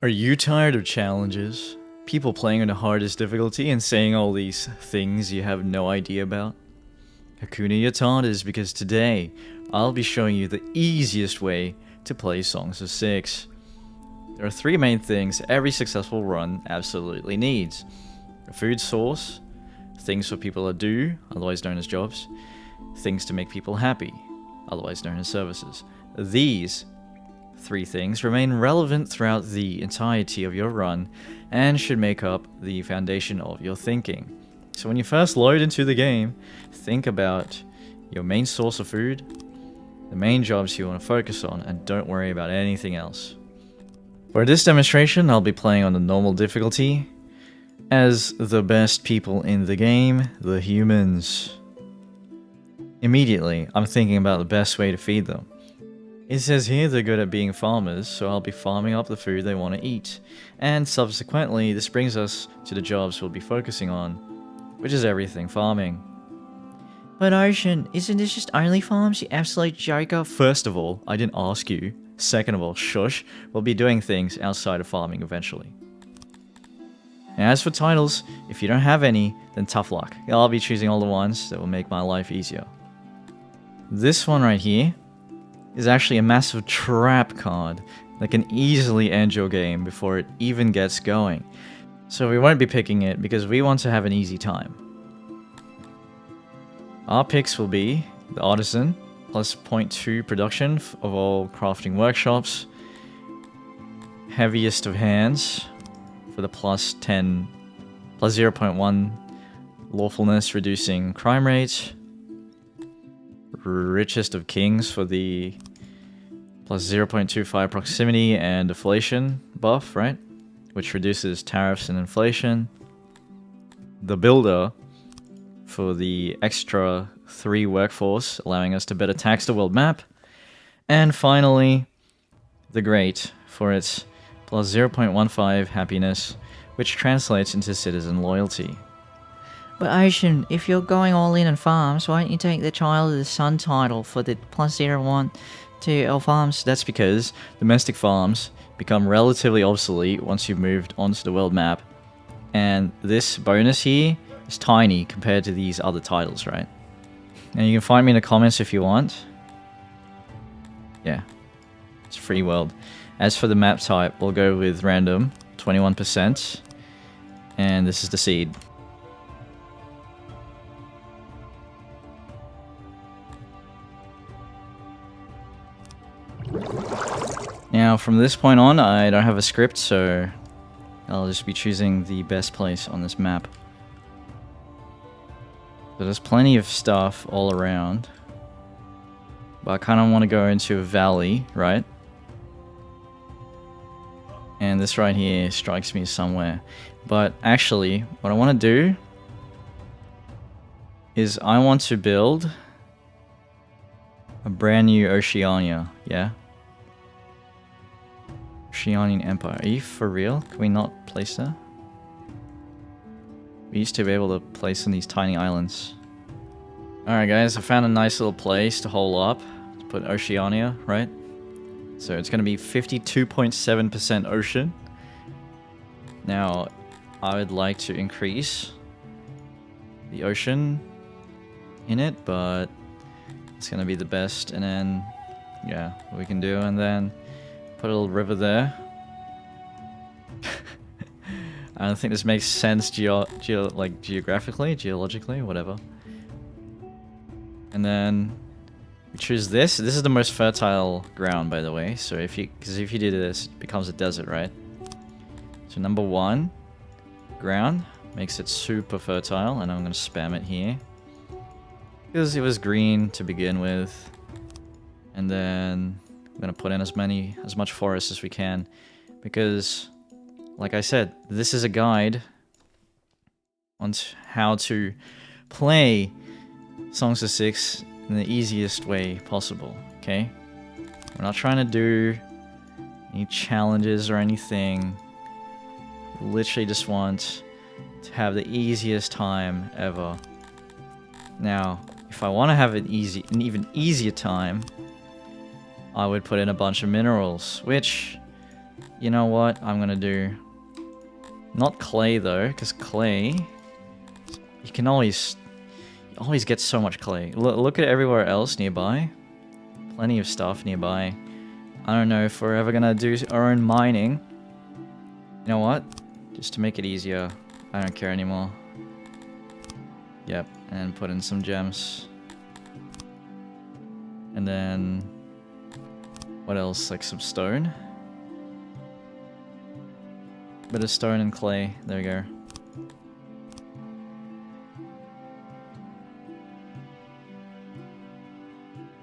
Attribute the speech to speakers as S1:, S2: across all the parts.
S1: Are you tired of challenges? People playing on the hardest difficulty and saying all these things you have no idea about? Hakuna Matata is because today, I'll be showing you the easiest way to play Songs of Syx. There are three main things every successful run absolutely needs. A food source, things for people to do, otherwise known as jobs, things to make people happy, otherwise known as services. These three things remain relevant throughout the entirety of your run and should make up the foundation of your thinking. So when you first load into the game, think about your main source of food, the main jobs you want to focus on, and don't worry about anything else. For this demonstration, I'll be playing on the normal difficulty as the best people in the game, the humans. Immediately, I'm thinking about the best way to feed them. It says here they're good at being farmers, so I'll be farming up the food they want to eat. And subsequently, this brings us to the jobs we'll be focusing on, which is everything farming. But Oshan, isn't this just only farms, you absolute joker? First of all, I didn't ask you. Second of all, shush, we'll be doing things outside of farming eventually. And as for titles, if you don't have any, then tough luck. I'll be choosing all the ones that will make my life easier. This one right here is actually a massive trap card that can easily end your game before it even gets going. So we won't be picking it because we want to have an easy time. Our picks will be the Artisan, plus 0.2 production of all crafting workshops, Heaviest of Hands for the plus 0.1 lawfulness reducing crime rate, Richest of Kings for the plus 0.25 proximity and deflation buff, right? Which reduces tariffs and inflation. The Builder for the extra 3 workforce, allowing us to better tax the world map. And finally, the Great for its plus 0.15 happiness, which translates into citizen loyalty.
S2: But Oshan, if you're going all in on farms, why don't you take the Child of the Sun title for the plus 0.1 to all farms?
S1: That's because domestic farms become relatively obsolete once you've moved onto the world map. And this bonus here is tiny compared to these other titles, right? And you can find me in the comments if you want. Yeah, it's free world. As for the map type, we'll go with random, 21%. And this is the seed. Now, from this point on, I don't have a script, so I'll just be choosing the best place on this map. So there's plenty of stuff all around, but I kind of want to go into a valley, right? And this right here strikes me somewhere. But actually, what I want to do is I want to build a brand new Osheania, yeah? Osheanean Empire. Are you for real? Can we not place there? We used to be able to place on these tiny islands. Alright guys, I found a nice little place to hole up. To put Osheania, right? So it's going to be 52.7% ocean. Now, I would like to increase the ocean in it, but it's going to be the best. And then, yeah, what we can do, and then put a little river there. I don't think this makes sense geographically, geologically, whatever. And then we choose this. This is the most fertile ground, by the way. So if you do this, it becomes a desert, right? So number 1, ground makes it super fertile, and I'm gonna spam it here because it was green to begin with. And then I'm gonna put in as much forest as we can, because, like I said, this is a guide on how to play Songs of Syx in the easiest way possible, okay? We're not trying to do any challenges or anything. We literally just want to have the easiest time ever. Now, if I want to have an even easier time, I would put in a bunch of minerals, which You know what I'm gonna do? Not clay though, because clay, you can always get so much clay. Look at everywhere else nearby. Plenty of stuff nearby. I don't know if we're ever gonna do our own mining. You know what? Just to make it easier, I don't care anymore. Yep, and put in some gems. And then, what else? Like some stone? Bit of stone and clay. There we go.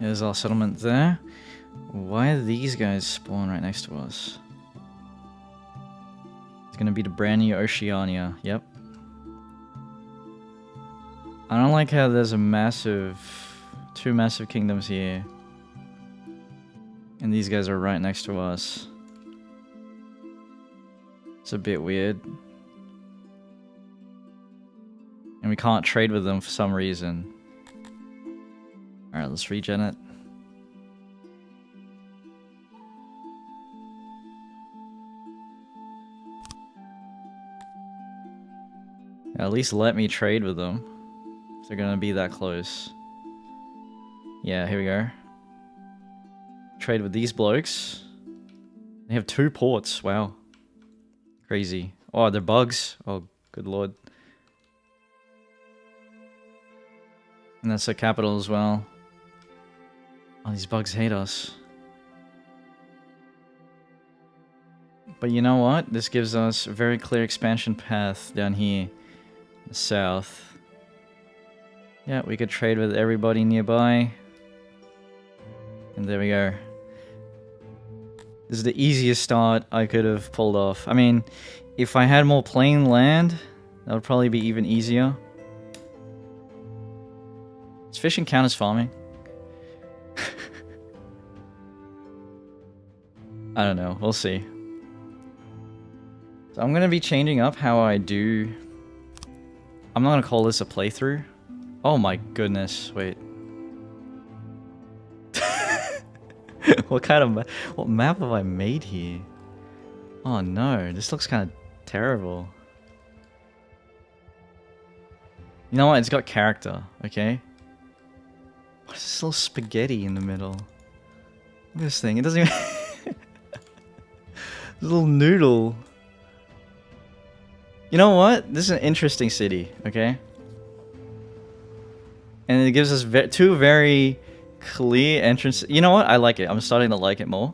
S1: There's our settlement there. Why do these guys spawn right next to us? It's gonna be the brand new Osheania. Yep. I don't like how there's two massive kingdoms here. And these guys are right next to us. It's a bit weird. And we can't trade with them for some reason. Alright, let's regen it. At least let me trade with them. If they're gonna be that close. Yeah, here we go. Trade with these blokes. They have 2 ports, wow. Crazy. Oh, they're bugs. Oh, good lord. And that's the capital as well. Oh, these bugs hate us. But you know what? This gives us a very clear expansion path down here. In the south. Yeah, we could trade with everybody nearby. And there we go. This is the easiest start I could have pulled off. I mean, if I had more plain land, that would probably be even easier. Does fishing count as farming? I don't know. We'll see. So I'm going to be changing up how I do... I'm not going to call this a playthrough. Oh my goodness. Wait. What map have I made here? Oh no, this looks kind of terrible. You know what? It's got character, okay? What is this little spaghetti in the middle? Look at this thing. It doesn't even... little noodle. You know what? This is an interesting city, okay? And it gives us 2 very clear entrances. You know what? I like it. I'm starting to like it more.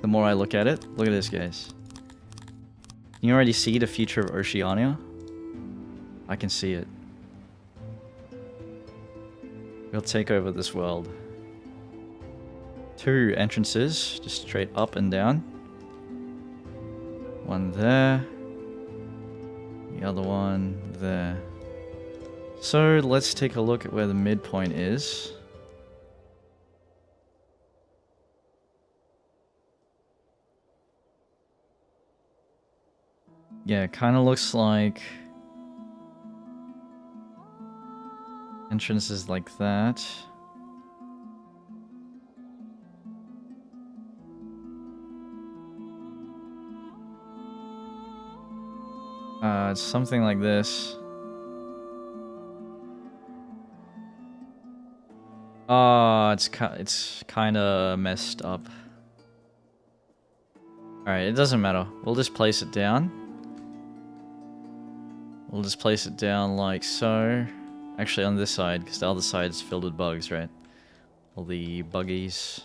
S1: The more I look at it. Look at this, guys. You already see the future of Osheania? I can see it. We'll take over this world. 2 entrances, just straight up and down. 1 there. The other one there. So let's take a look at where the midpoint is. Yeah, it kind of looks like entrances like that. It's something like this. It's kind of messed up. Alright, it doesn't matter. We'll just place it down. We'll just place it down like so. Actually on this side, because the other side is filled with bugs, right? All the buggies.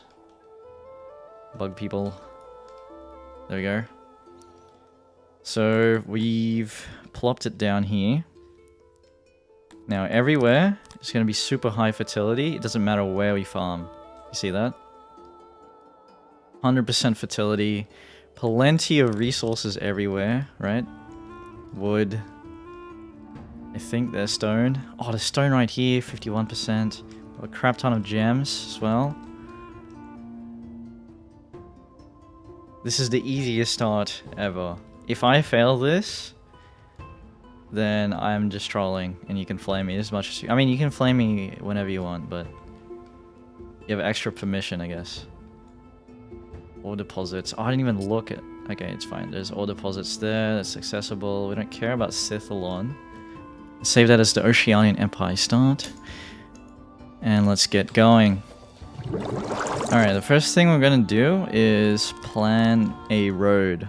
S1: Bug people. There we go. So we've plopped it down here. Now everywhere it's going to be super high fertility. It doesn't matter where we farm. You see that? 100% fertility. Plenty of resources everywhere, right? Wood. I think there's stone. Oh, there's stone right here, 51%. A crap ton of gems as well. This is the easiest start ever. If I fail this, then I'm just trolling, and you can flame me as much as you... I mean, you can flame me whenever you want, but... You have extra permission, I guess. Ore deposits. Oh, I didn't even look at... Okay, it's fine. There's ore deposits there. That's accessible. We don't care about Sithalon. Save that as the Osheanean Empire start. And let's get going. Alright, the first thing we're gonna do is plan a road.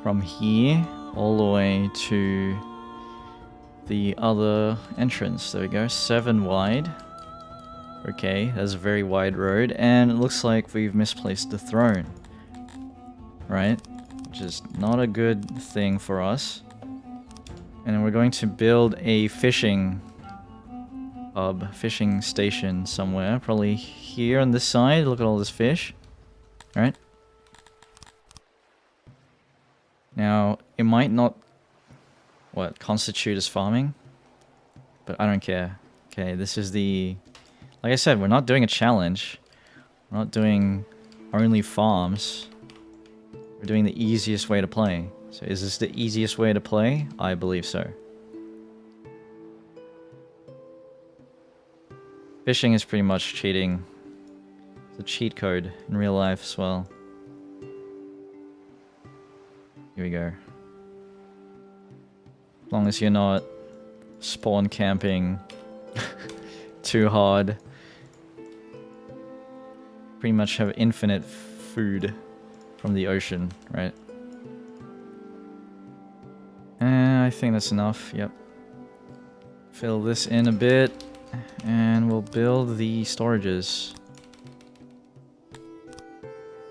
S1: From here all the way to the other entrance. There we go. 7 wide. Okay, that's a very wide road, and it looks like we've misplaced the throne. Right? Which is not a good thing for us. And then we're going to build a fishing hub, fishing station somewhere. Probably here on this side. Look at all this fish. Alright? Now, it might not, constitute as farming? But I don't care. Okay, this is the... Like I said, we're not doing a challenge. We're not doing only farms. We're doing the easiest way to play. So is this the easiest way to play? I believe so. Fishing is pretty much cheating. It's a cheat code in real life as well. Here we go. As long as you're not spawn camping too hard. Pretty much have infinite food from the ocean, right? I think that's enough, yep. Fill this in a bit, and we'll build the storages.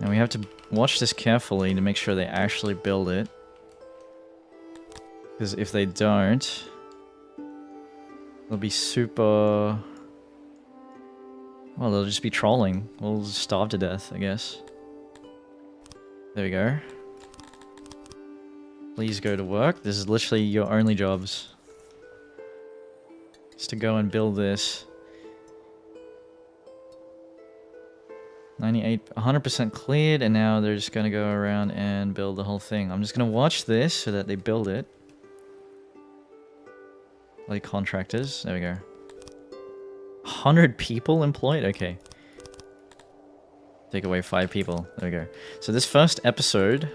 S1: Now we have to watch this carefully to make sure they actually build it. Because if they don't, they'll be super... Well, they'll just be trolling. We'll just starve to death, I guess. There we go. Please go to work. This is literally your only jobs. Just to go and build this. 98, 100% cleared, and now they're just gonna go around and build the whole thing. I'm just gonna watch this so that they build it. Like contractors. There we go. 100 people employed? Okay. Take away 5 people. There we go. So this first episode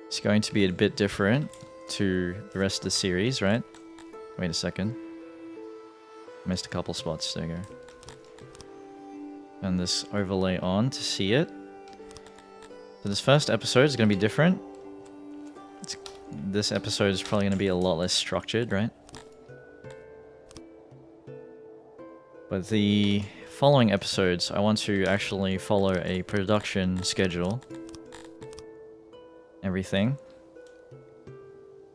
S1: is going to be a bit different to the rest of the series, right? Wait a second. Missed a couple spots. There you go. Turn this overlay on to see it. So this first episode is going to be different. This episode is probably going to be a lot less structured, right? But the following episodes, I want to actually follow a production schedule. Everything.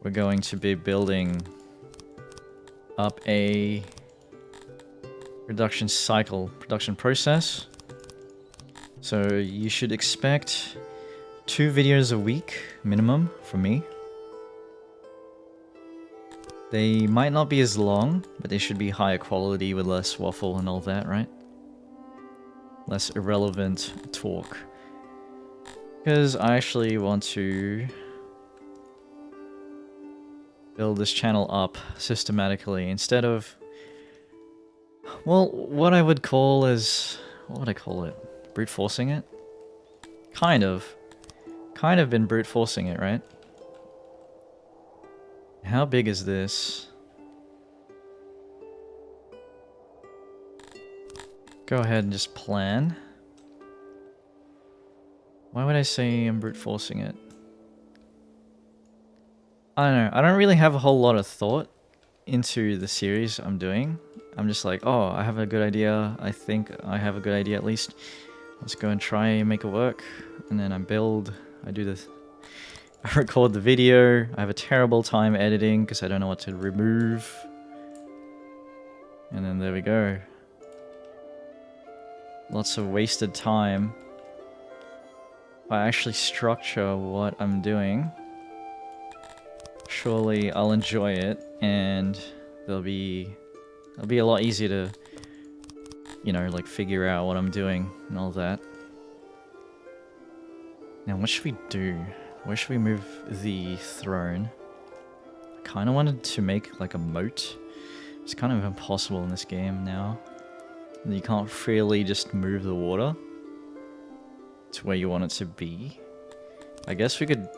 S1: We're going to be building up a production cycle, production process. So you should expect 2 videos a week minimum from me. They might not be as long, but they should be higher quality with less waffle and all that, right? Less irrelevant talk. Because I actually want to build this channel up systematically instead of... Well, what I would call is... What would I call it? Brute forcing it? Kind of. Kind of been brute forcing it, right? How big is this? Go ahead and just plan. Why would I say I'm brute forcing it? I don't know. I don't really have a whole lot of thought into the series I'm doing. I'm just like, oh, I have a good idea. I think I have a good idea at least. Let's go and try and make it work. And then I build. I do this. I record the video. I have a terrible time editing because I don't know what to remove. And then there we go. Lots of wasted time. If I actually structure what I'm doing, surely I'll enjoy it, and it'll be a lot easier to, you know, like figure out what I'm doing and all that. Now, what should we do? Where should we move the throne? I kind of wanted to make like a moat. It's kind of impossible in this game now. You can't freely just move the water. to where you want it to be. I guess we could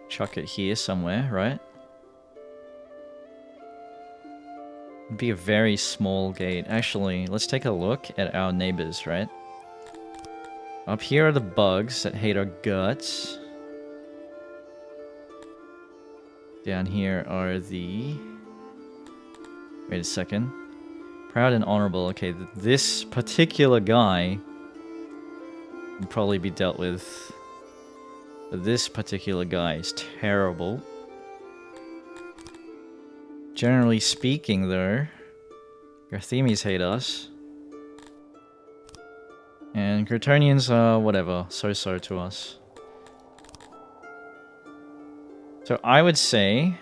S1: chuck it here somewhere, right? It'd be a very small gate. Actually, let's take a look at our neighbors, right? Up here are the bugs that hate our guts. Down here are the... Wait a second. Proud and honorable. Okay, this particular guy would probably be dealt with. But this particular guy is terrible. Generally speaking, though, Garthemies hate us. And Gratonians are whatever, so-so to us. So I would say,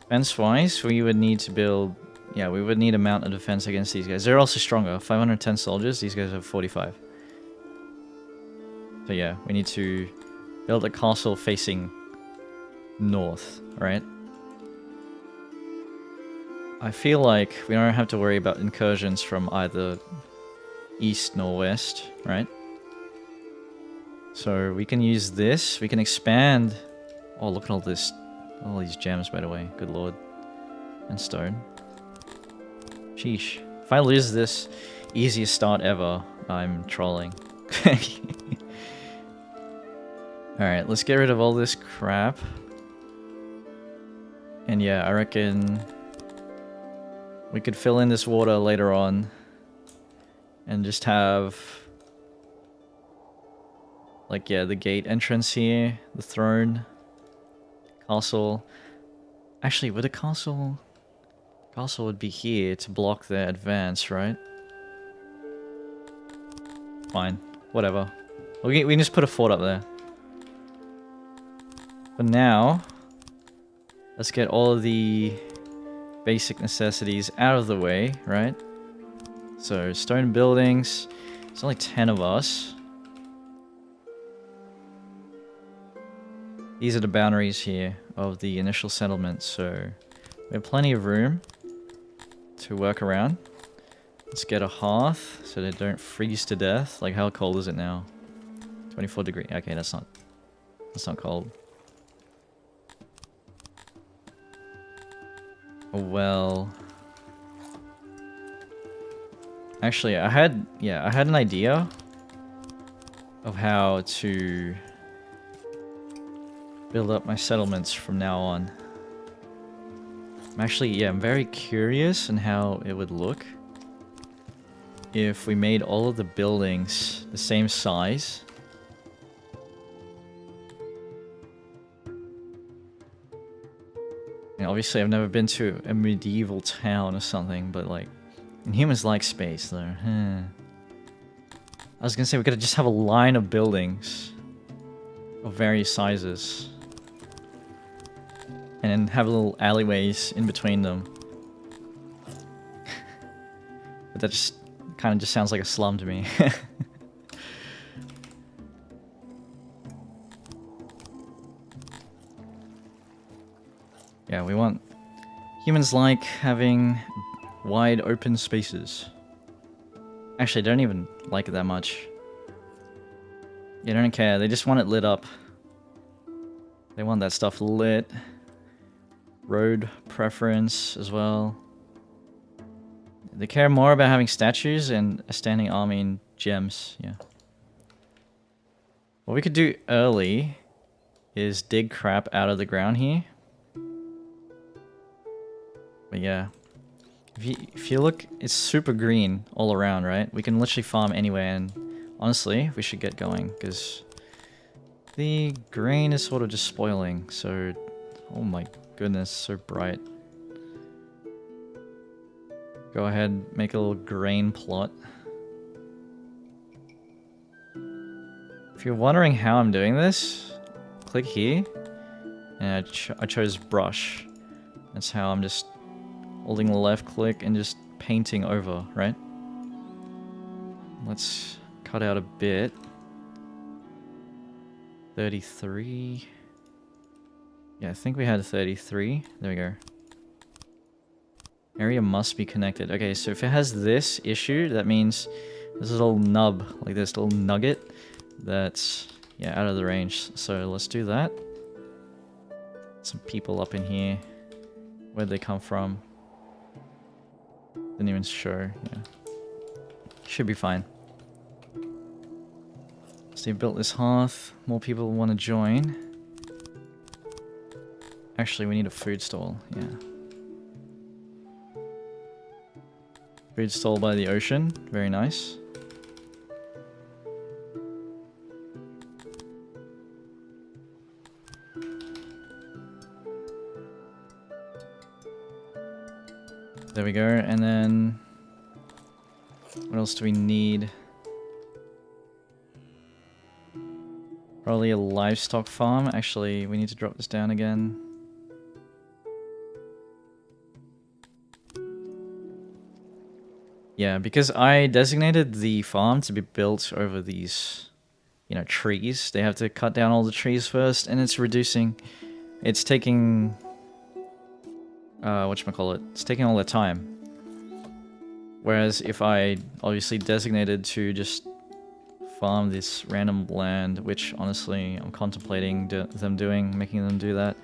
S1: defense-wise, we would need to build... Yeah, we would need a mount of defense against these guys. They're also stronger. 510 soldiers, these guys have 45. So yeah, we need to build a castle facing north, right? I feel like we don't have to worry about incursions from either east nor west, right? So we can use this, we can expand... Oh, look at all this, all these gems, by the way, good lord. And stone. Sheesh. If I lose this, easiest start ever, I'm trolling. Alright, let's get rid of all this crap. And yeah, I reckon we could fill in this water later on and just have, like, yeah, the gate entrance here, the throne, castle. Actually, would a castle would be here to block their advance, right? Fine, whatever. We can just put a fort up there. But now, let's get all of the basic necessities out of the way, right? So, stone buildings. There's only 10 of us. These are the boundaries here of the initial settlement, so we have plenty of room to work around. Let's get a hearth so they don't freeze to death. Like, how cold is it now? 24 degrees. Okay, that's not cold. Well, actually, I had an idea of how to build up my settlements from now on. I'm very curious on how it would look if we made all of the buildings the same size. Obviously, I've never been to a medieval town or something, but like, and humans like space, though. I was gonna say we could just have a line of buildings of various sizes, and then have little alleyways in between them. But that just kind of just sounds like a slum to me. Yeah, we want... Humans like having wide open spaces. Actually, they don't even like it that much. They don't care, they just want it lit up. They want that stuff lit. Road preference as well. They care more about having statues and a standing army and gems, yeah. What we could do early is dig crap out of the ground here. But yeah, if you look, it's super green all around, right? We can literally farm anywhere, and honestly, we should get going, because the grain is sort of just spoiling, so... Oh my goodness, so bright. Go ahead, make a little grain plot. If you're wondering how I'm doing this, click here, and I chose brush. That's how I'm just holding the left click and just painting over, right? Let's cut out a bit. 33. Yeah, I think we had 33. There we go. Area must be connected. Okay, so if it has this issue, that means This little nub, like this little nugget, that's, yeah, out of the range. So let's do that. Some people up in here. Where'd they come from? Didn't even show, yeah. Should be fine. So you built this hearth. More people want to join. Actually, we need a food stall, yeah. Food stall by the ocean, very nice. There we go, and then what else do we need? Probably a livestock farm. Actually, we need to drop this down again. Yeah, because I designated the farm to be built over these, you know, trees. They have to cut down all the trees first, and it's reducing... It's taking... whatchamacallit? It's taking all the time. Whereas if I obviously designated to just farm this random land, which honestly I'm contemplating making them do that,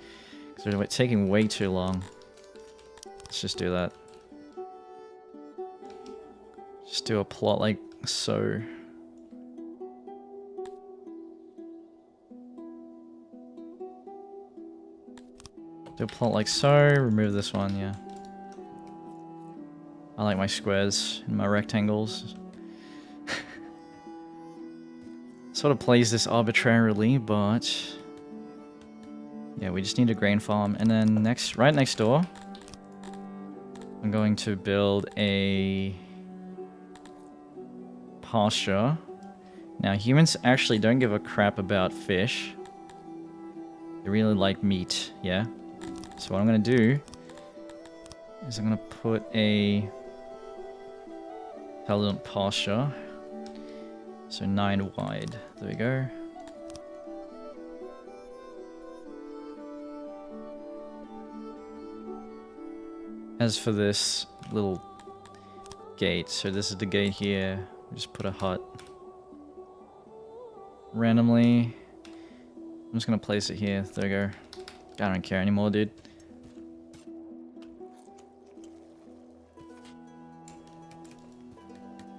S1: because they're taking way too long. Let's just do that. Just do a plot like so. Do a plot like so, remove this one, yeah. I like my squares and my rectangles. Sort of plays this arbitrarily, but yeah, we just need a grain farm. And then right next door, I'm going to build a pasture. Now, humans actually don't give a crap about fish. They really like meat, yeah? So what I'm going to do is I'm going to put a intelligent pasture. So 9 wide. There we go. As for this little gate, so this is the gate here. We just put a hut randomly. I'm just gonna place it here. There we go. I don't care anymore, dude.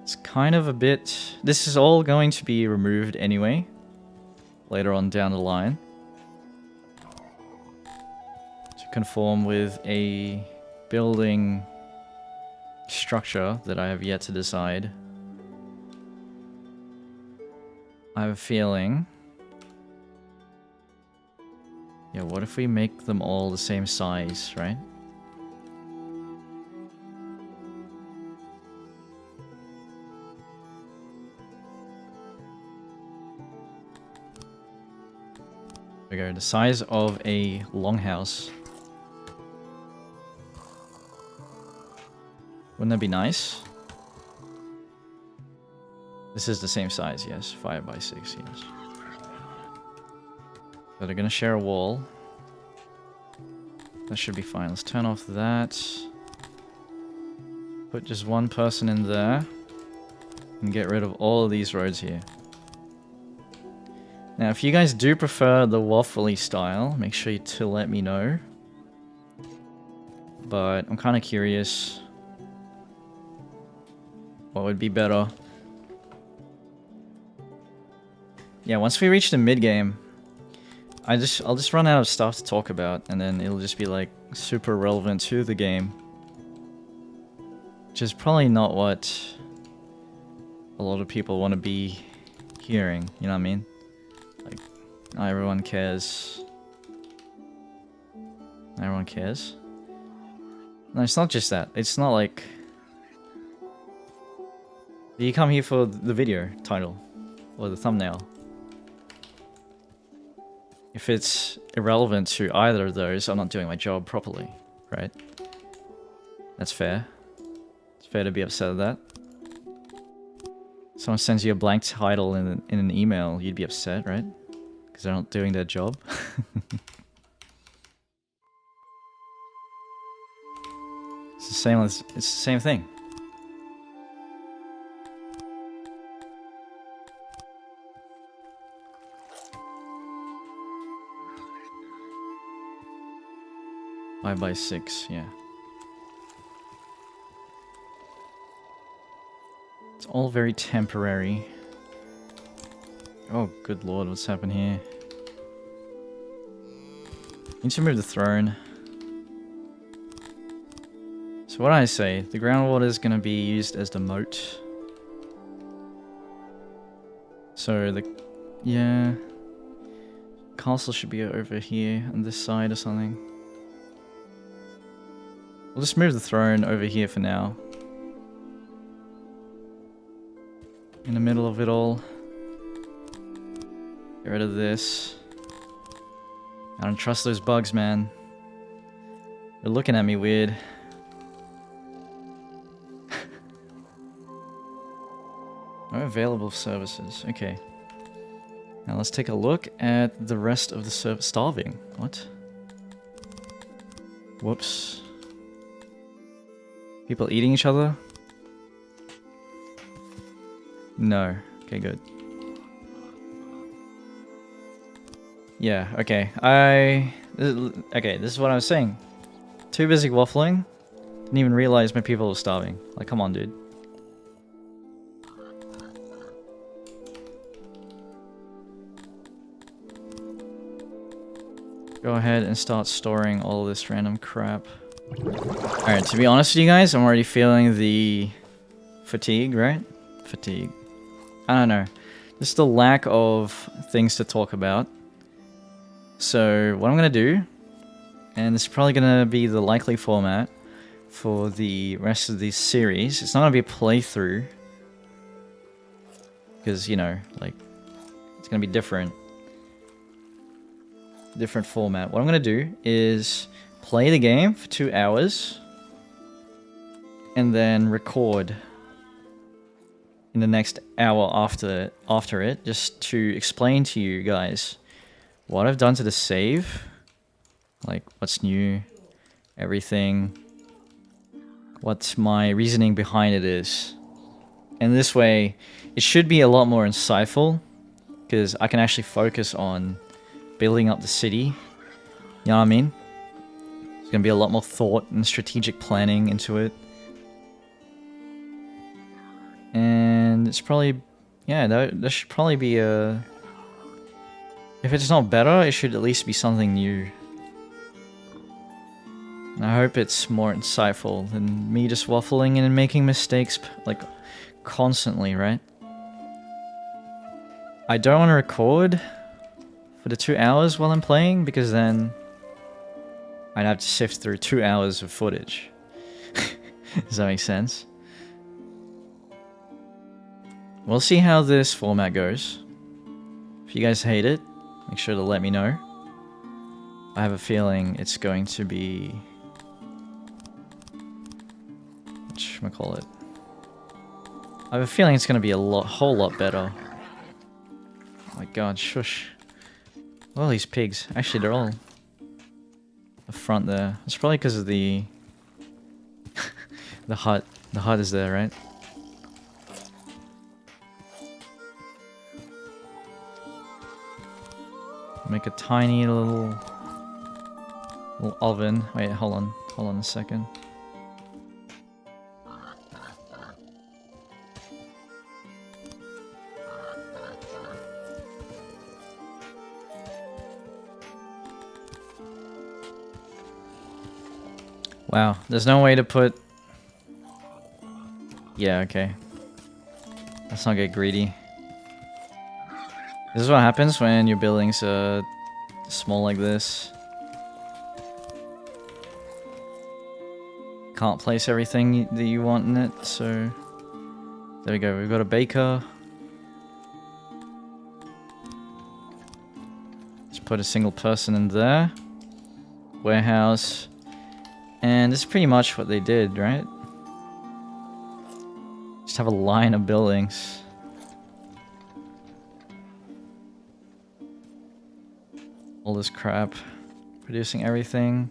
S1: It's kind of a bit... This is all going to be removed anyway, later on down the line, to conform with a building structure that I have yet to decide. I have a feeling... Yeah, what if we make them all the same size, right? There we go, the size of a longhouse. Wouldn't that be nice? This is the same size, yes. 5 by 6, yes. So they're gonna share a wall. That should be fine. Let's turn off that. Put just one person in there. And get rid of all of these roads here. Now, if you guys do prefer the waffly style, make sure to let me know. But I'm kind of curious what would be better. Yeah, once we reach the mid-game, I'll just run out of stuff to talk about, and then it'll just be like super relevant to the game. Which is probably not what a lot of people want to be hearing, you know what I mean? Like, not everyone cares. Everyone cares? No, it's not just that. It's not like... You come here for the video title, or the thumbnail. If it's irrelevant to either of those, I'm not doing my job properly, right? That's fair. It's fair to be upset at that. Someone sends you a blank title in an email, you'd be upset, right? Because they're not doing their job. It's the same thing. 5x6, yeah. It's all very temporary. Oh, good lord, what's happened here? Need to move the throne. So what I say, the groundwater is going to be used as the moat. So the... yeah... castle should be over here on this side or something. We'll just move the throne over here for now. In the middle of it all. Get rid of this. I don't trust those bugs, man. They're looking at me weird. No available services. Okay. Now let's take a look at the rest of the service. Starving. What? Whoops. People eating each other? No. Okay, good. Yeah, okay. Okay, this is what I was saying. Too busy waffling. Didn't even realize my people were starving. Like, come on, dude. Go ahead and start storing all of this random crap. Alright, to be honest with you guys, I'm already feeling the fatigue, right? Fatigue. I don't know. Just the lack of things to talk about. So, what I'm going to do, and this is probably going to be the likely format for the rest of this series. It's not going to be a playthrough. Because, you know, like, it's going to be different. Different format. What I'm going to do is play the game for 2 hours and then record in the next hour after it, just to explain to you guys what I've done to the save, like what's new, everything, what my reasoning behind it is. And this way it should be a lot more insightful because I can actually focus on building up the city. You know what I mean? There's gonna be a lot more thought and strategic planning into it. And it's probably... yeah, that should probably be a... if it's not better, it should at least be something new. And I hope it's more insightful than me just waffling and making mistakes, like, constantly, right? I don't want to record for the 2 hours while I'm playing, because then I'd have to sift through 2 hours of footage. Does that make sense? We'll see how this format goes. If you guys hate it, make sure to let me know. I have a feeling it's going to be... whatchamacallit? I have a feeling it's going to be a whole lot better. Oh my god, shush. Well, these pigs. Actually, they're all the front there. It's probably because of the the hut. The hut is there, right? Make a tiny little oven. Wait, hold on a second. Wow, there's no way to put... yeah, okay. Let's not get greedy. This is what happens when your buildings are small like this. Can't place everything that you want in it, so... there we go, we've got a baker. Just put a single person in there. Warehouse. And this is pretty much what they did, right? Just have a line of buildings. All this crap. Producing everything.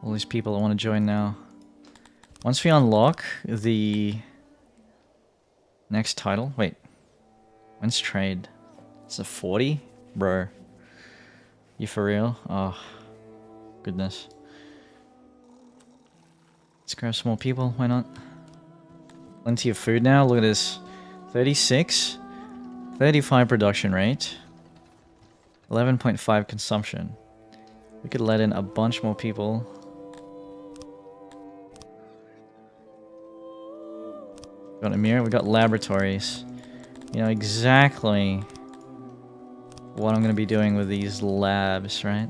S1: All these people that want to join now. Once we unlock the next title... wait. When's trade? It's a 40? Bro. You for real? Oh. goodness. Let's grab some more people, why not? Plenty of food now, look at this. 36, 35 production rate, 11.5 consumption. We could let in a bunch more people. Got a mirror, we got laboratories. You know exactly what I'm going to be doing with these labs, right?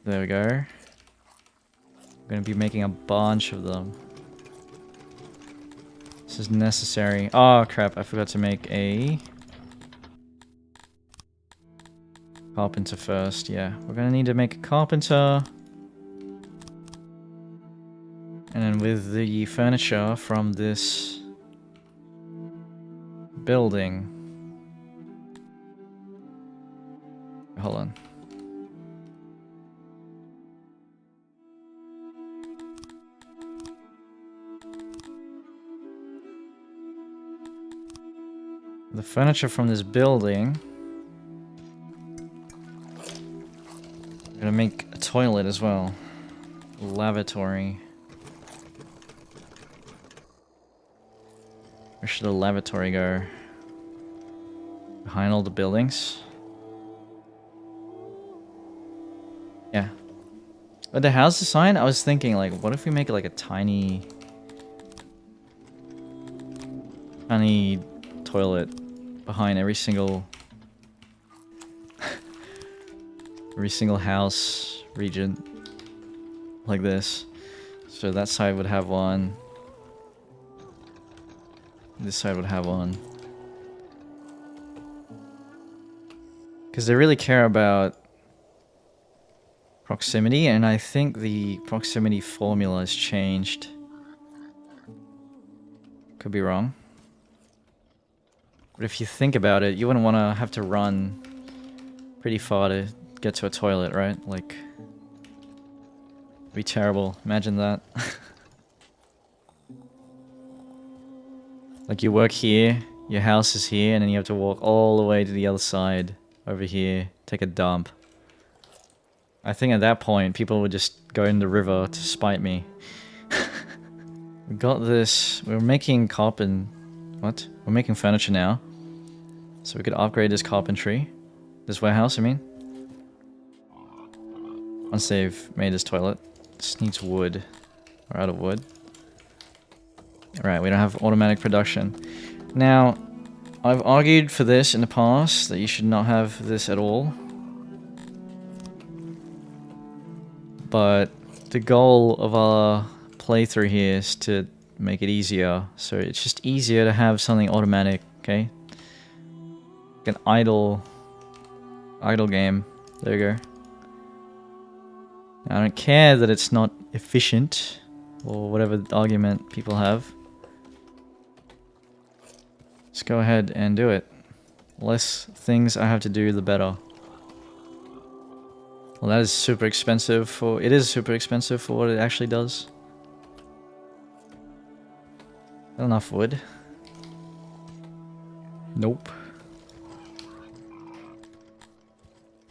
S1: There we go. I'm going to be making a bunch of them. This is necessary. Oh crap, I forgot to make a carpenter first. Yeah, we're going to need to make a carpenter. And then with the furniture from this building. Hold on. The furniture from this building. I'm gonna make a toilet as well. Lavatory. Where should the lavatory go? Behind all the buildings? Yeah. But the house design, I was thinking, like, what if we make like a tiny toilet behind every single house region like this. So that side would have one. This side would have one. Because they really care about proximity, and I think the proximity formula has changed. Could be wrong. But if you think about it, you wouldn't want to have to run pretty far to get to a toilet, right? Like, it'd be terrible. Imagine that. Like, you work here, your house is here, and then you have to walk all the way to the other side over here, take a dump. I think at that point, people would just go in the river to spite me. We got this. We're making what? We're making furniture now. So we could upgrade this carpentry. This warehouse, I mean. Once they've made this toilet. This needs wood. We're out of wood. Alright, we don't have automatic production. Now, I've argued for this in the past, that you should not have this at all. But the goal of our playthrough here is to make it easier. So it's just easier to have something automatic, okay? Like an idle game. There you go. I don't care that it's not efficient, or whatever argument people have. Let's go ahead and do it. Less things I have to do, the better. Well, that is super expensive for... It is super expensive for what it actually does. Not enough wood. Nope.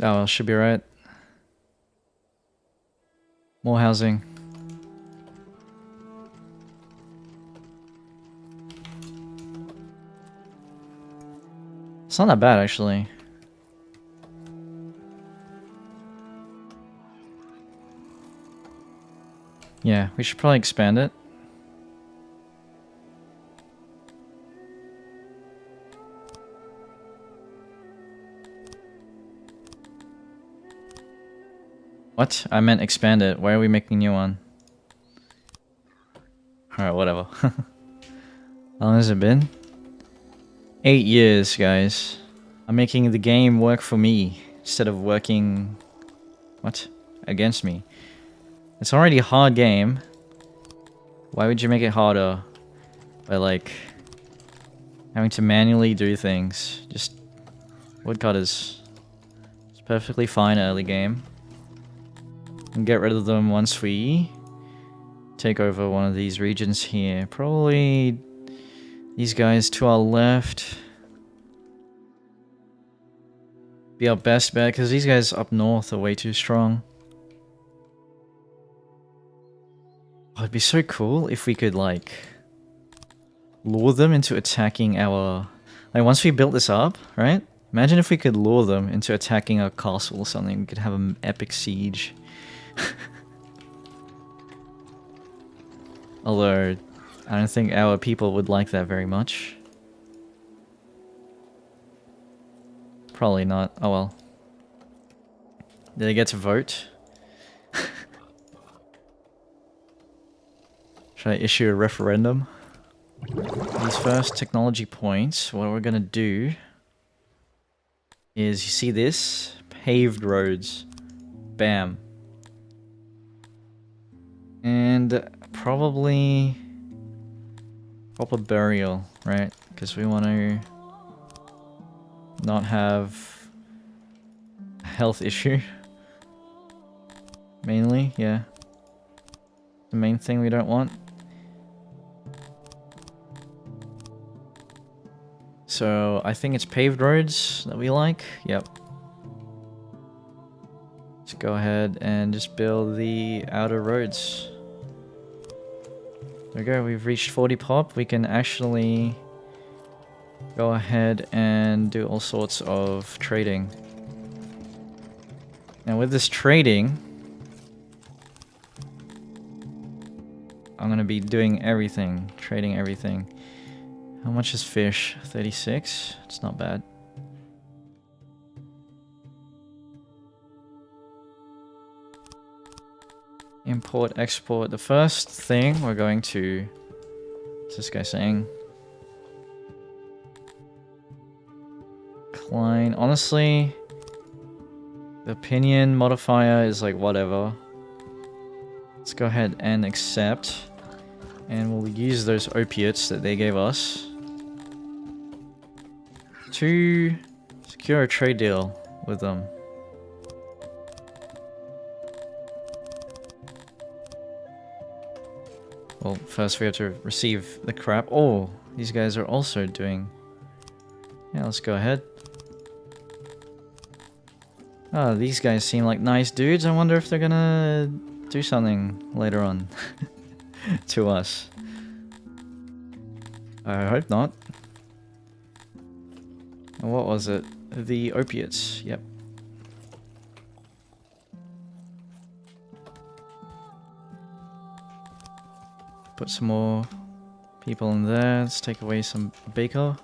S1: Oh, well, should be right. More housing. It's not that bad, actually. Yeah, we should probably expand it. What? I meant expand it. Why are we making a new one? Alright, whatever. How long has it been? 8 years, guys. I'm making the game work for me instead of working... What? Against me. It's already a hard game. Why would you make it harder? By, like, having to manually do things. Just woodcutters. It's perfectly fine early game. And get rid of them once we take over one of these regions here. Probably these guys to our left. Be our best bet, because these guys up north are way too strong. Oh, it'd be so cool if we could, like, lure them into attacking our... Like, once we built this up, right? Imagine if we could lure them into attacking our castle or something. We could have an epic siege. Although, I don't think our people would like that very much. Probably not. Oh well. Did they get to vote? Should I issue a referendum? These first technology points, what we're gonna do is, you see this? Paved roads. Bam. And probably proper burial, right? Because we want to not have a health issue. Mainly, yeah. The main thing we don't want. So I think it's paved roads that we like. Yep. Let's go ahead and just build the outer roads. There we go, we've reached 40 pop. We can actually go ahead and do all sorts of trading. Now with this trading, I'm gonna be doing everything, trading everything. How much is fish? 36? It's not bad. Import, export. The first thing we're going to... What's this guy saying? Klein. Honestly, the opinion modifier is like whatever. Let's go ahead and accept. And we'll use those opiates that they gave us to secure a trade deal with them. Well, first we have to receive the crap. Oh, these guys are also doing... Yeah, let's go ahead. Oh, these guys seem like nice dudes. I wonder if they're gonna do something later on to us. I hope not. What was it? The opiates. Yep. Put some more people in there. Let's take away some baker.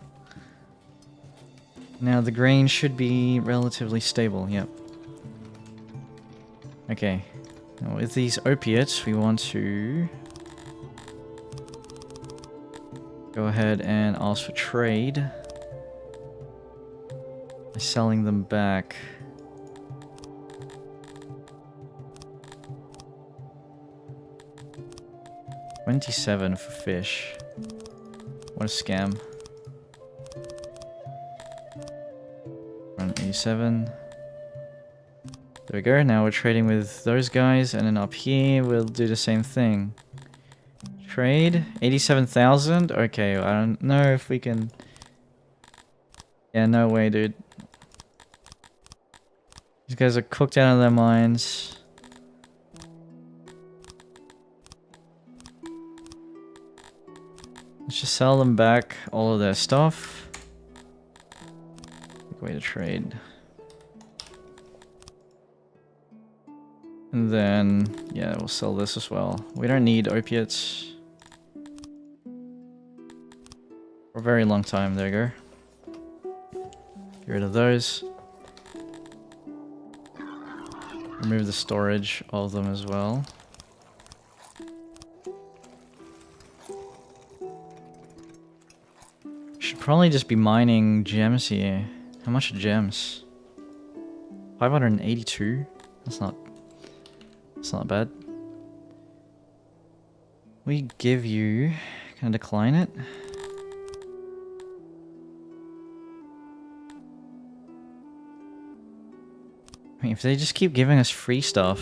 S1: Now the grain should be relatively stable. Yep. Okay. Now with these opiates, we want to go ahead and ask for trade. By selling them back. $27 for fish. What a scam. 187. There we go. Now we're trading with those guys, and then up here we'll do the same thing. Trade 87,000. Okay, I don't know if we can. Yeah, no way, dude. These guys are cooked out of their minds. Let's just sell them back all of their stuff. Good way to trade. And then, yeah, we'll sell this as well. We don't need opiates for a very long time. There you go. Get rid of those. Remove the storage of them as well. Should probably just be mining gems here. How much are gems? 582? That's not bad. We give you... Can I decline it? I mean, if they just keep giving us free stuff,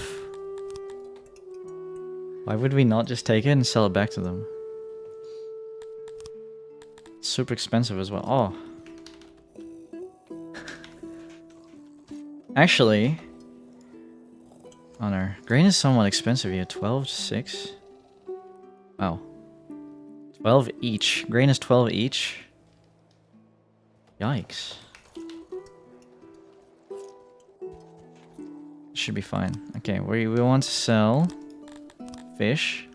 S1: why would we not just take it and sell it back to them? It's super expensive as well. Oh. Actually... Oh no. Grain is somewhat expensive here. 12 to 6? Wow. 12 each. Grain is 12 each? Yikes. Should be fine. Okay, we want to sell fish.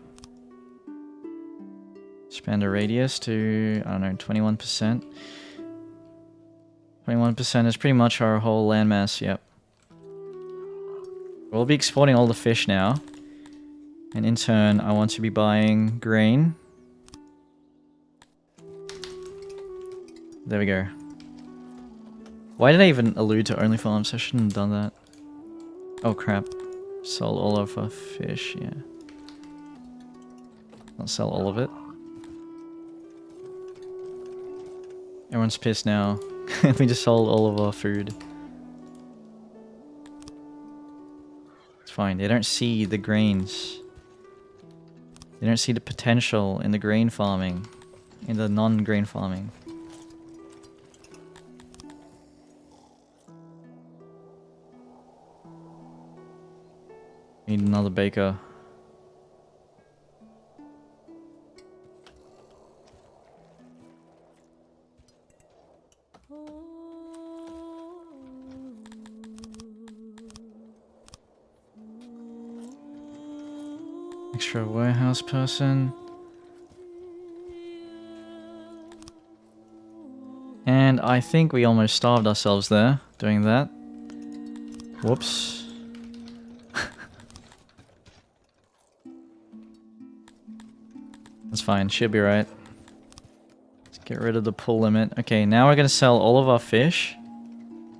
S1: Expand a radius to, I don't know, 21%. 21% is pretty much our whole landmass, yep. We'll be exporting all the fish now. And in turn, I want to be buying grain. There we go. Why did I even allude to only farms? I shouldn't have done that. Oh crap. Sold all of our fish, yeah. Not sell all of it. Everyone's pissed now. We just sold all of our food. It's fine. They don't see the grains. They don't see the potential in the grain farming. In the non-grain farming. Need another baker. Extra warehouse person. And I think we almost starved ourselves there, doing that. Whoops. That's fine, should be right. Let's get rid of the pull limit. Okay, now we're gonna sell all of our fish.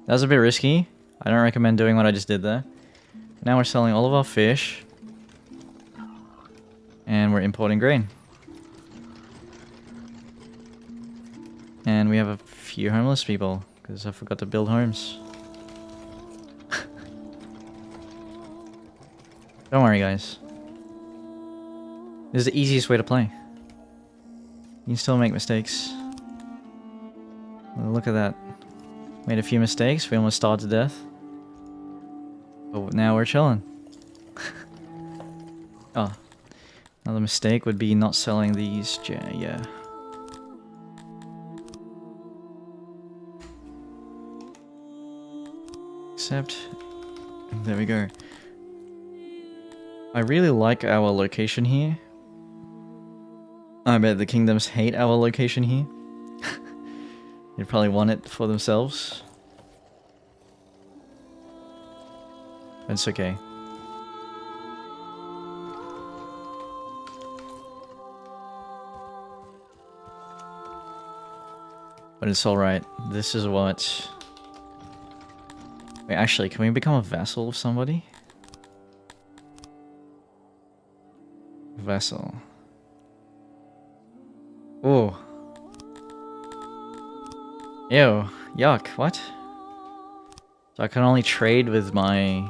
S1: That was a bit risky. I don't recommend doing what I just did there. Now we're selling all of our fish. And we're importing grain. And we have a few homeless people, because I forgot to build homes. Don't worry, guys. This is the easiest way to play. You can still make mistakes. Look at that. Made a few mistakes, we almost starved to death. But now we're chilling. Oh. Another mistake would be not selling these, yeah. Except, there we go. I really like our location here. I bet the kingdoms hate our location here. They probably want it for themselves. But it's okay. But it's alright. This is what... Wait, actually, can we become a vassal of somebody? Vassal. Ooh. Ew. Yuck. What? So I can only trade with my...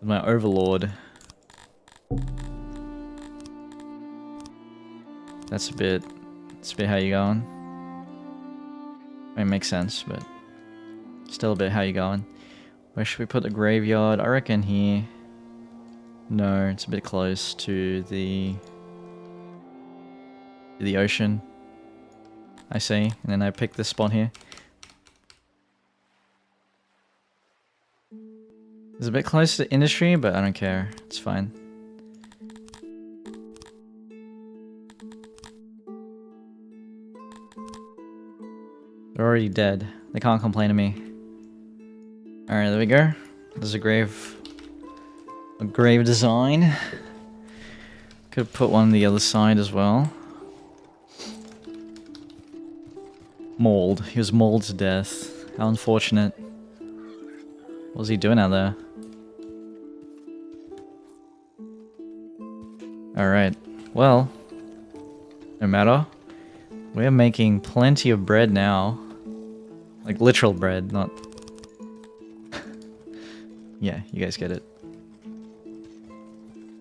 S1: overlord. That's a bit how you going. I mean, it makes sense, but still a bit how you going. Where should we put the graveyard? I reckon here. No, it's a bit close to the ocean. I see, and then I pick this spot here. It's a bit close to industry, but I don't care. It's fine. They're already dead. They can't complain to me. Alright, there we go. There's a grave design. Could put one on the other side as well. Mauled. He was mauled to death. How unfortunate. What was he doing out there? Alright. Well, no matter. We're making plenty of bread now. Like literal bread, not... Yeah, you guys get it.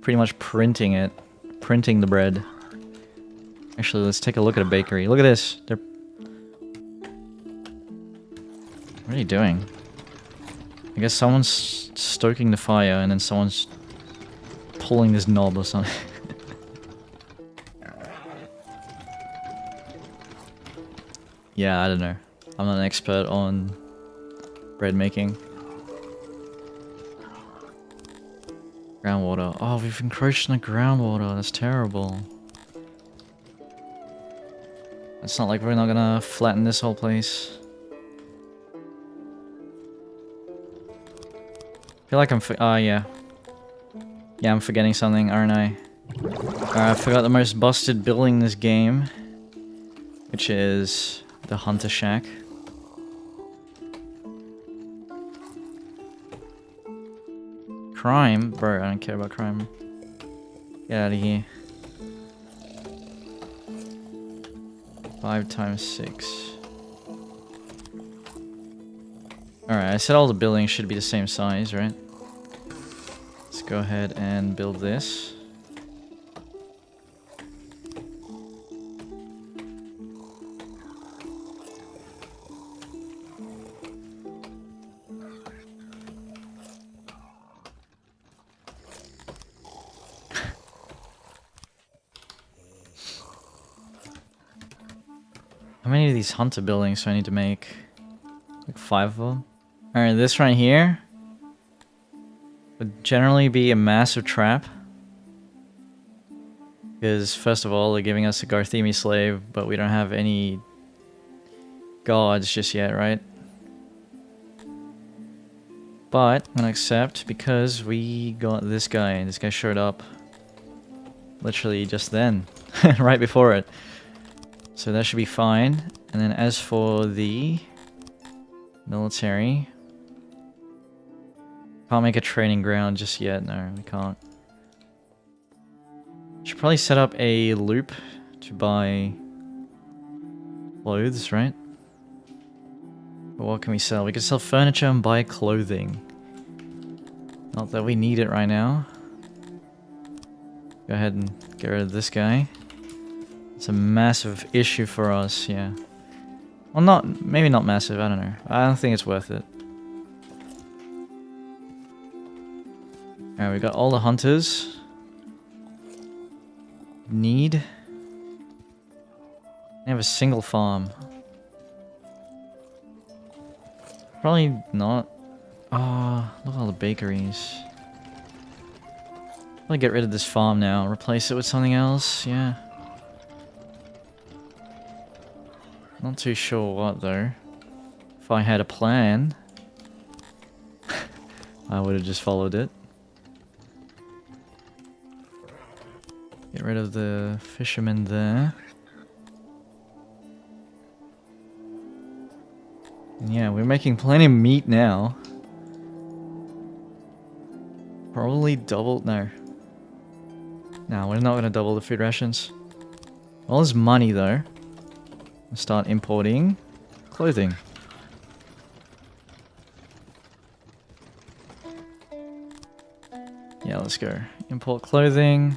S1: Pretty much printing it. Printing the bread. Actually, let's take a look at a bakery. Look at this. What are you doing? I guess someone's stoking the fire and then someone's pulling this knob or something. Yeah, I don't know. I'm not an expert on bread making. Groundwater. Oh, we've encroached on the groundwater. That's terrible. It's not like we're not gonna flatten this whole place. I feel like yeah. Yeah, I'm forgetting something, aren't I? Alright, I forgot the most busted building in this game. Which is the Hunter Shack. Crime? Bro, I don't care about crime. Get out of here. 5 times 6. Alright, I said all the buildings should be the same size, right? Let's go ahead and build this. How many of these hunter buildings do I need to make? Like 5 of them? Alright, this right here would generally be a massive trap. Because first of all, they're giving us a Garthemi slave, but we don't have any gods just yet, right? But I'm gonna accept because we got this guy, and this guy showed up literally just then, right before it. So that should be fine. And then as for the military, can't make a training ground just yet. No, we can't. Should probably set up a loop to buy clothes, right? But what can we sell? We can sell furniture and buy clothing. Not that we need it right now. Go ahead and get rid of this guy. It's a massive issue for us, yeah. Well, maybe not massive, I don't know. I don't think it's worth it. Alright, we got all the hunters. Need. I have a single farm. Probably not. Oh, look at all the bakeries. I'll get rid of this farm now. Replace it with something else, yeah. Not too sure what though. If I had a plan, I would have just followed it. Get rid of the fishermen there. And yeah, we're making plenty of meat now. Probably double. No, we're not gonna double the food rations. All this money though. Start importing clothing. Yeah, let's go. Import clothing.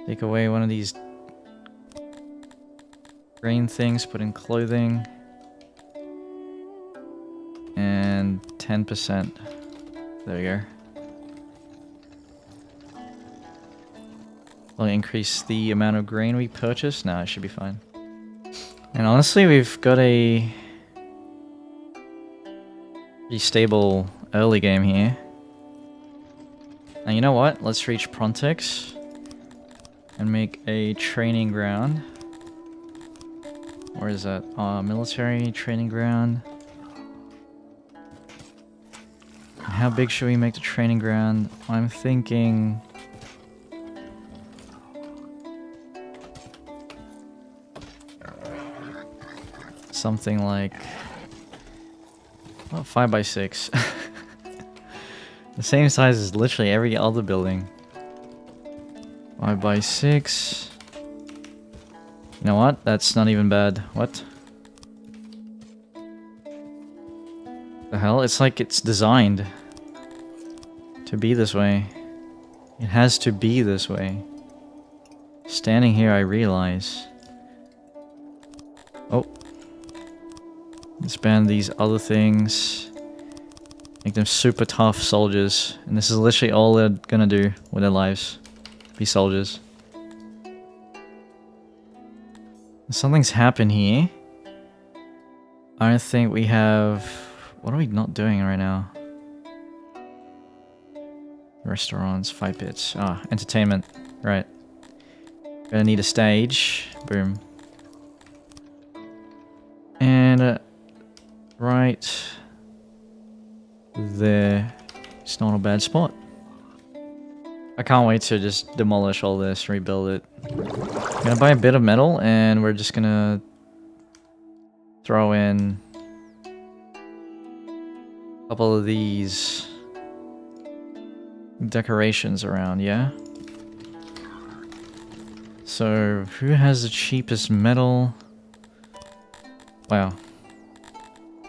S1: Take away one of these green things, put in clothing. And 10%. There we go. Will it increase the amount of grain we purchase? No, it should be fine. And honestly, we've got a pretty stable early game here. Now, you know what? Let's reach Prontex and make a training ground. Where is that? Military training ground. And how big should we make the training ground? I'm thinking... something like... well, 5 by 6. The same size as literally every other building. 5 by 6. You know what? That's not even bad. What? The hell? It's like it's designed to be this way. It has to be this way. Standing here, I realize. Oh. Expand these other things. Make them super tough soldiers. And this is literally all they're gonna do with their lives. Be soldiers. Something's happened here. I don't think we have... What are we not doing right now? Restaurants, fight pits. Ah, entertainment. Right. Gonna need a stage. Boom. And... right... there. It's not a bad spot. I can't wait to just demolish all this, rebuild it. I'm gonna buy a bit of metal, and we're just gonna... throw in... a couple of these... decorations around, yeah? So, who has the cheapest metal? Wow.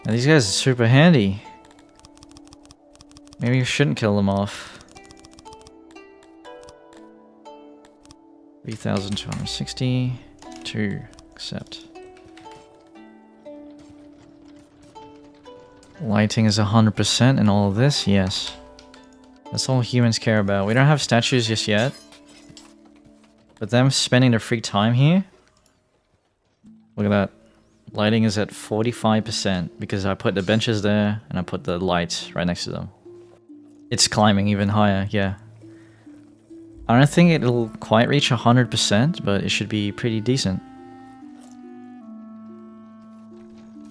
S1: And these guys are super handy. Maybe you shouldn't kill them off. 3,262. Accept. Lighting is 100% in all of this? Yes. That's all humans care about. We don't have statues just yet. But them spending their free time here... Look at that. Lighting is at 45% because I put the benches there and I put the lights right next to them. It's climbing even higher, yeah. I don't think it'll quite reach 100%, but it should be pretty decent.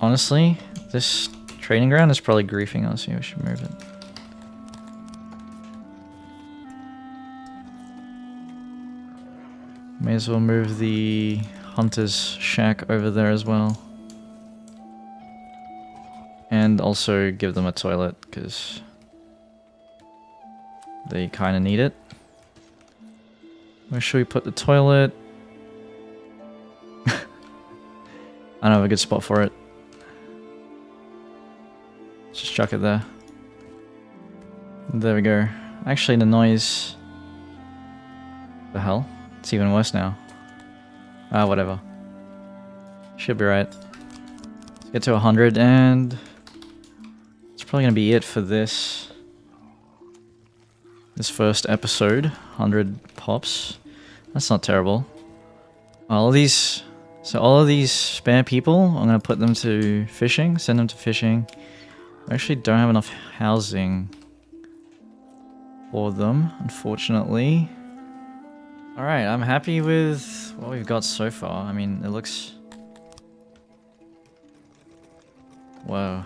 S1: Honestly, this training ground is probably griefing us. We should move it. May as well move the hunter's shack over there as well. And also give them a toilet, because they kind of need it. Where should we put the toilet? I don't have a good spot for it. Let's just chuck it there. There we go. Actually, the noise... The hell? It's even worse now. Ah, whatever. Should be right. Let's get to 100, and... it's probably gonna be it for this... this first episode. 100 pops. That's not terrible. All of these... so all of these spare people, I'm gonna put them to fishing. Send them to fishing. I actually don't have enough housing for them, unfortunately. Alright, I'm happy with what we've got so far. I mean, it looks... whoa.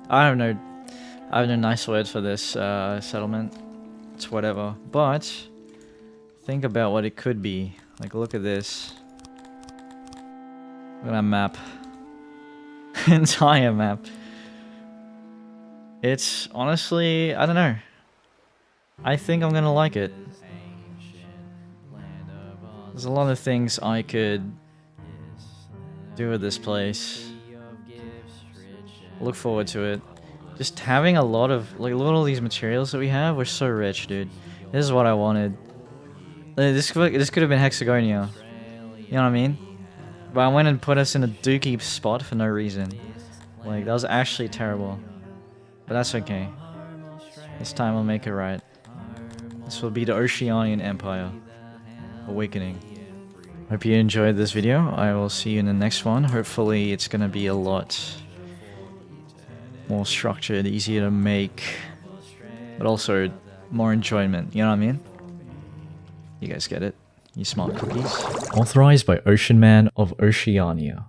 S1: I have no nice words for this settlement. It's whatever. But, think about what it could be. Like, look at this. Look at that map. Entire map. It's honestly, I don't know. I think I'm gonna like it. There's a lot of things I could do with this place. Look forward to it. Just having a lot of, like, look at all these materials that we have. We're so rich, dude. This is what I wanted. This could have been Hexagonia. You know what I mean? But I went and put us in a dookie spot for no reason. Like, that was actually terrible. But that's okay. This time I'll make it right. This will be the Osheanean Empire. Awakening. Hope you enjoyed this video. I will see you in the next one. Hopefully it's gonna be a lot more structured, easier to make, but also more enjoyment. You know what I mean? You guys get it? You smart cookies? Authorized by Ocean Man of Oceania.